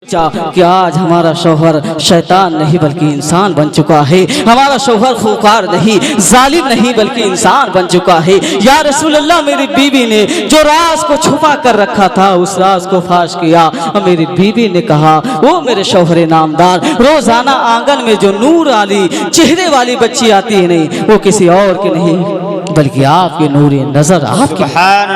کہ آج ہمارا شوہر شیطان نہیں بلکہ انسان بن چکا ہے، ہمارا شوہر خوکار نہیں، ظالم نہیں بلکہ انسان بن چکا ہے۔ یا رسول اللہ، میری بیوی نے جو راز کو چھپا کر رکھا تھا اس راز کو فاش کیا، اور میری بیوی نے کہا وہ میرے شوہر نامدار روزانہ آنگن میں جو نور والی چہرے والی بچی آتی ہے نہیں، وہ کسی اور کی نہیں بلکہ آپ کی نور نظر، آپ کی سبحان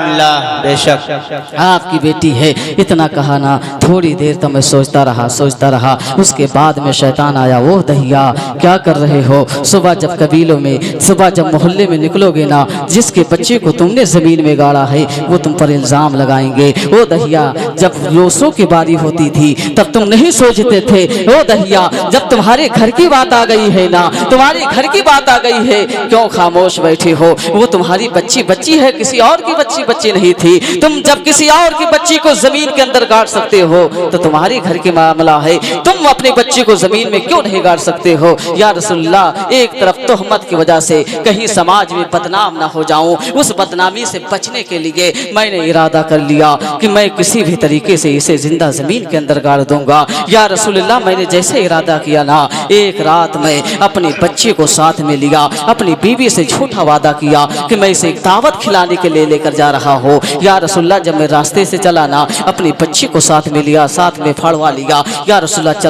اللہ بے شک آپ کی بیٹی ہے۔ اتنا کہا نا، تھوڑی دیر تو میں سوچتا رہا۔ اس کے بعد میں شیطان آیا، وہ دہیا کیا کر رہے ہو؟ صبح جب قبیلوں میں، صبح جب محلے میں نکلو گے نا، جس کے بچے کو تم نے زمین میں گاڑا ہے وہ تم پر الزام لگائیں گے۔ وہ دہیا جب لوسوں کی باری ہوتی تھی تب تم نہیں سوچتے تھے؟ وہ دہیا جب تمہارے گھر کی بات آ گئی ہے نا، تمہارے گھر کی بات آ گئی ہے، کیوں خاموش بیٹھے ہو؟ وہ تمہاری بچی ہے، کسی اور کی بچی نہیں تھی۔ تم جب کسی اور کی بچی کو زمین کے اندر گاڑ سکتے ہو تو تمہاری گھر کی معاملہ ہے، تم اپنی بچی کو زمین میں کیوں نہیں گاڑ سکتے ہو؟ یا رسول اللہ، ایک طرف تہمت کی وجہ سے کہیں سماج میں بدنام نہ ہو جاؤں، اس بدنامی سے بچنے کے لیے میں نے ارادہ کر لیا کہ میں کسی بھی طریقے سے اسے زندہ زمین کے اندر گاڑ دوں گا۔ یا رسول اللہ، میں نے جیسے ارادہ کیا نا، ایک رات میں اپنی بچی کو ساتھ میں لیا، اپنی بیوی سے جھوٹا وعدہ کیا کہ میں اسے ایک دعوت کھلانے کے لیے لے کر جا رہا ہوں۔ یا رسول اللہ، جب میں راستے سے چلا نا، اپنی بچی کو ساتھ میں لیا، ساتھ میں پھاڑوا لیا۔ یا رسول اللہ،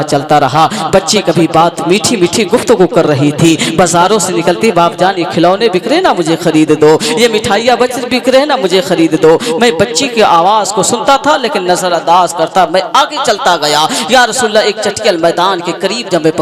چلتا رہا۔ بچی کبھی بات میٹھی گفتگو کر رہی تھی، بازاروں سے نکلتی، باپ جان یہ کھلونے بک رہے نا مجھے خرید دو، یہ مٹھائیاں بک رہے نا مجھے خرید دو۔ میں بچی کی آواز کو سنتا تھا لیکن نظر انداز کرتا، میں آگے چلتا گیا۔ یا رسول اللہ، ایک چٹکل میدان کے قریب جب میں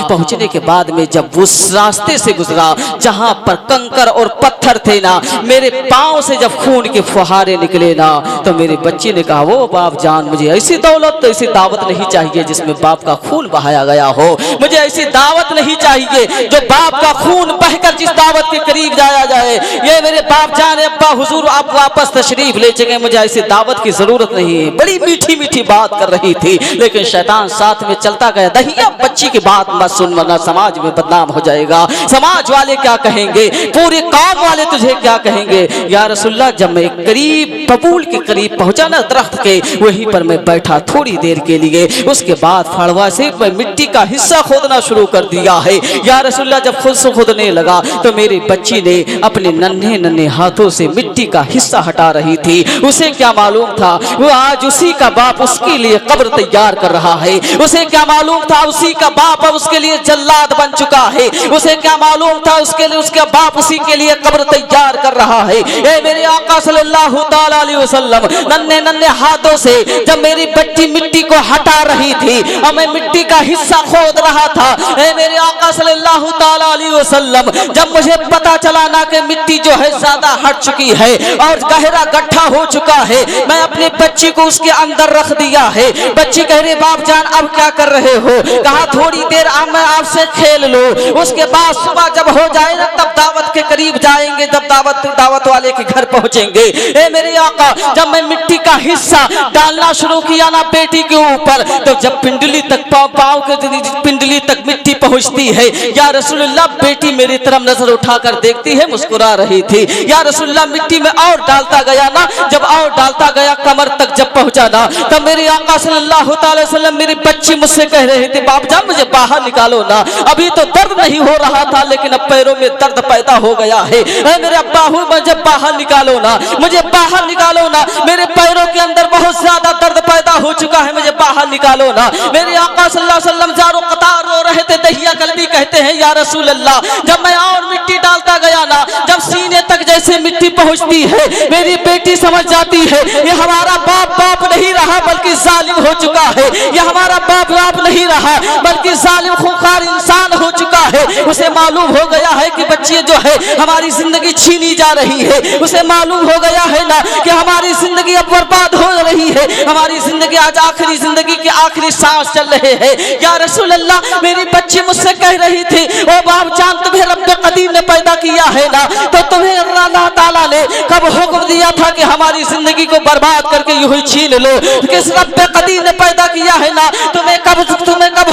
پہنچنے کے بعد میں جب اس راستے سے گزرا جہاں پر کنکر اور پتھر تھے نا، میرے پاؤں سے جب خون کے فہارے نکلے نا، تو میری بچی نے کہا وہ باپ جان مجھے ایسی دولت، ایسی دعوت نہیں چاہیے جس میں باپ کا خون بہایا گیا ہو، مجھے ایسی دعوت نہیں چاہیے جو باپ کا خون بہ کر جس دعوت کے قریب جایا جائے۔ یہ میرے باپ جان، ابا حضور آپ واپس تشریف لے چکے، مجھے ایسی دعوت کی ضرورت نہیں ہے۔ بڑی میٹھی بات کر رہی تھی لیکن شیطان ساتھ میں چلتا گیا، دہیا بچی کی بات مت سن ورنہ سماج میں بدنام ہو جائے گا، سماج والے کیا کہیں گے، پورے قوم والے تجھے کیا کہیں گے۔ یا رسول اللہ، جب میں قریب ببول کے قریب پہنچا نا درخت کے، وہیں پر میں بیٹھا تھوڑی دیر کے لیے۔ اس کے بعد پھڑوا سے میں مٹی کا حصہ کھودنا شروع کر دیا ہے۔ یا رسول اللہ، جب خود سے کھودنے لگا تو میری بچی نے اپنے ننھے ہاتھوں سے مٹی کا حصہ ہٹا رہی تھی۔ اسے کیا معلوم تھا وہ آج اسی کا باپ اس کے لیے قبر تیار کر رہا ہے، اسے کیا معلوم تھا اسی کا باپ اب اس کے لیے جلاد بن چکا ہے، اسے کیا معلوم تھا اس کا باپ اسی کے لیے قبر تیار کر رہا ہے۔ اے میرے آقا صلی اللہ تعالی علیہ وسلم، ننھے ہاتھوں سے جب میری بچی مٹی کو ہٹا رہی تھی اور میں مٹی کا حصہ کھود رہا تھا، اے میرے آقا صلی اللہ تعالی علیہ وسلم، جب مجھے پتا چلا نا کہ مٹی جو ہے زیادہ ہٹ چکی ہے اور گہرا گڈھا ہو چکا ہے، میں اپنی بچی کو اس کے اندر رکھ دیا ہے۔ بچی کہہ رہی باپ جان اب کیا کر رہے ہو؟ کہا تھوڑی دیر میں آپ سے کھیل لوں، اس کے بعد صبح جب ہو جائے نا تب دعوت کے قریب جائیں گے، جب دعوت والے کے گھر پہنچیں گے۔ اے میرے آقا، جب میں مٹی کا حصہ ڈالنا شروع کیا نا بیٹی کے اوپر، تو جب پنڈلی تک پاؤں کے پنڈلی تک مٹی پہنچتی ہے، یا رسول اللہ بیٹی میری طرف نظر اٹھا کر دیکھتی ہے، مسکرا رہی تھی۔ یا رسول اللہ، مٹی میں اور ڈالتا گیا نا، جب اور ڈالتا گیا کمر تک جب پہنچا نا، تب میرے آقا صلی اللہ تعالی وسلم، میری بچی مجھ سے کہہ رہی تھی باپ جان مجھے باہر نکالو نا، ابھی تو درد نہیں ہو رہا تھا لیکن اب پیروں میں درد پیدا ہو گیا ہے۔ اے میرے ابا مجھے باہر نکالو نا، مجھے باہر نکالو نا، میرے پیروں کے اندر بہت زیادہ درد پیدا ہو چکا ہے، مجھے باہر نکالو نا۔ میرے آقا صلی اللہ علیہ وسلم زار و قطار رو رہے تھے۔ دہیا قلبی کہتے ہیں یا رسول اللہ، جب میں اور مٹی ڈالتا گیا نا، جب سینے تک جیسے مٹی پہنچتی ہے، میری بیٹی سمجھ جاتی ہے یہ ہمارا باپ نہیں رہا بلکہ ظالم ہو چکا ہے، یہ ہمارا باپ نہیں رہا بلکہ ظالم خوکار انسان ہو چکا ہے۔ اسے معلوم ہو گیا ہے کہ بچی جو ہے ہماری زندگی چھینی جا رہی ہے، اسے معلوم ہو گیا ہے نا کہ ہماری زندگی اب برباد ہو رہی ہے، ہماری زندگی آج آخری زندگی کے آخری سانس چل رہے ہیں۔ یا رسول اللہ، میری بچی مجھ سے کہہ رہی تھی او باپ جان تمہیں رب قدیر نے پیدا کیا ہے نا، تو تمہیں اللہ تعالیٰ نے کب حکم دیا تھا کہ ہماری زندگی کو برباد کر کے یوں ہی چھین لو؟ کس رب قدیر نے پیدا کیا ہے نا، تمہیں کب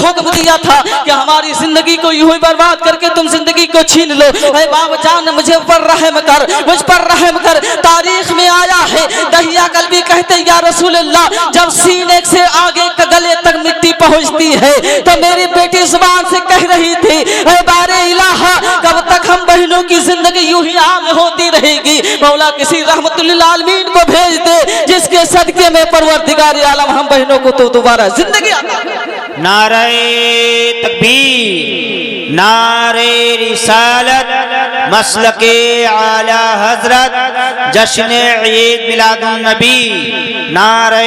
حکم حکم دیا تھا کہ ہماری زندگی کو یوں ہی برباد کر کے تم زندگی کو چھین لو، اے بابا جان مجھے پر رحم کر، مجھ پر رحم کر۔ تاریخ میں آیا ہے دہیا کلبی کہتے یا رسول اللہ جب سینے سے آگے گلے تک مٹی پہنچتی ہے تو میری بیٹی زبان سے کہہ رہی تھی اے بار الہ کب تک ہم بہنوں کی زندگی یوں ہی عام ہوتی رہے گی؟ مولا کسی رحمت للعالمین کو بھیج دے جس کے صدقے میں پروردگار عالم ہم بہنوں کو تو دوبارہ زندگی عطا کرے۔ نعرہ تکبیر، نعرہ رسالت، مسلک اعلی حضرت، جشن عید میلاد النبی، نعرہ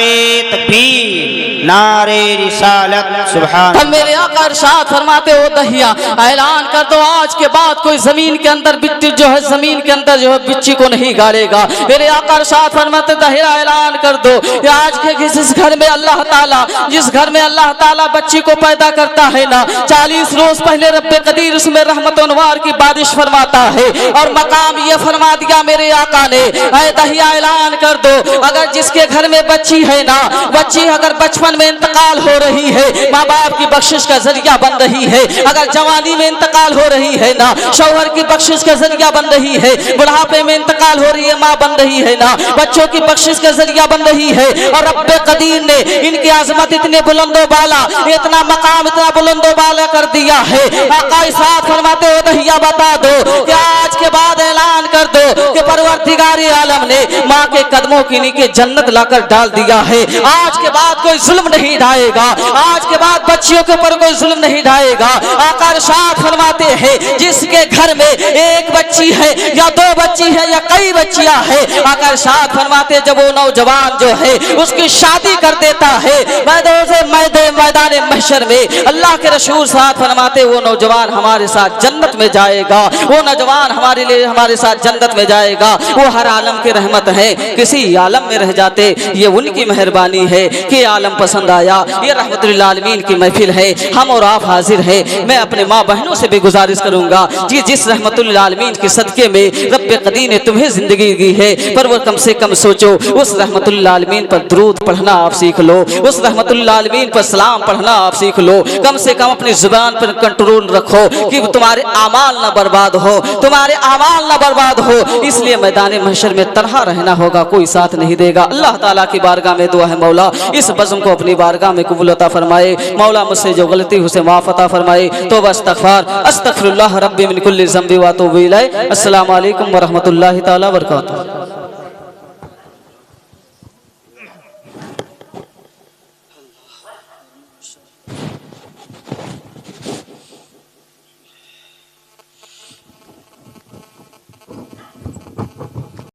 تکبیر، نعرہ رسالت، سبحان۔ تب میرے آقا ارشاد فرماتے ہو دہیا اعلان کر دو آج کے بعد کوئی زمین کے اندر بچی جو ہے زمین کے اندر جو ہے بچی کو نہیں گاڑے گا۔ میرے آقا ارشاد فرماتے دہیا اعلان کر دو کہ آج کے جس گھر میں اللہ تعالیٰ بچی کو پیدا کرتا ہے نا 40 روز پہلے رب قدیر اس میں رحمت و انوار کی بارش فرماتا ہے، اور مقام یہ فرما دیا میرے آقا نے اے دہیا اعلان کر دو اگر جس کے گھر میں بچی ہے نا، بچی اگر بچپن میں انتقال ہو رہی ہے ماں باپ کی بخشش کا ذریعہ بن رہی ہے، اگر جوانی میں انتقال ہو رہی ہے نا شوہر کی بخشش کا ذریعہ بن رہی ہے، بڑھاپے میں انتقال ہو رہی ہے ماں بن رہی ہے نا بچوں کی بخشش کا ذریعہ بن رہی ہے، اور رب قدیر نے ان کی عظمت اتنے بلند و بالا، اتنا مقام اتنا بلند و بالا کر دیا ہے۔ آقا ساتھ فرماتے ہو دہیا بتا دو کہ آج کے بعد اعلان کر دو کہ پروردگار عالم نے ماں کے قدموں کے نیچے جنت لا کر ڈال دیا ہے۔ آج کے بعد کوئی ظلم نہیں ڈھائے گا، آج کے بعد بچیوں کے اوپر کوئی ظلم نہیں ڈھائے گا۔ آقا ارشاد فرماتے ہیں جس کے گھر میں ایک بچی ہے یا 2 بچی ہے یا کئی بچیاں ہیں، آقا ارشاد فرماتے جب وہ نوجوان جو ہے اس کی شادی کر دیتا ہے میدان محشر میں اللہ کے رسول ساتھ فرماتے وہ نوجوان ہمارے ساتھ جنت میں جائے گا، وہ نوجوان ہمارے لیے ہمارے ساتھ جنت میں جائے گا۔ وہ ہر عالم کی رحمت ہے، کسی عالم میں رہ جاتے یہ ان کی مہربانی ہے کہ عالم پسند آیا۔ یہ رحمت للعالمین کی محفل ہے، ہم اور آپ حاضر ہیں۔ میں اپنے ماں بہنوں سے بھی گزارش کروں گا جس رحمت للعالمین کے صدقے میں رب قدیر نے تمہیں زندگی دی ہے پر وہ کم سے کم سوچو اس رحمت للعالمین پر درود پڑھنا آپ سیکھ لو، اس رحمت للعالمین پر سلام پڑھنا آپ سیکھ لو، کم سے کم اپنی زبان پر کنٹرول رکھو کہ تمہارے اعمال نہ برباد ہو، تمہارے اعمال نہ برباد ہو۔ اس لیے میدان محشر میں تنہا رہنا ہوگا، کوئی ساتھ نہیں دے گا۔ اللہ تعالیٰ کی بارگاہ میں دعا ہے مولا اس بزم کو اپنی بارگاہ میں قبول عطا فرمائے، مولا مجھ سے جو غلطی اسے معاف عطا فرمائے، توبہ استغفار استغفر اللہ ربی من کل ذنب و اتوب الیہ۔ السلام علیکم ورحمۃ اللہ تعالیٰ وبرکاتہ۔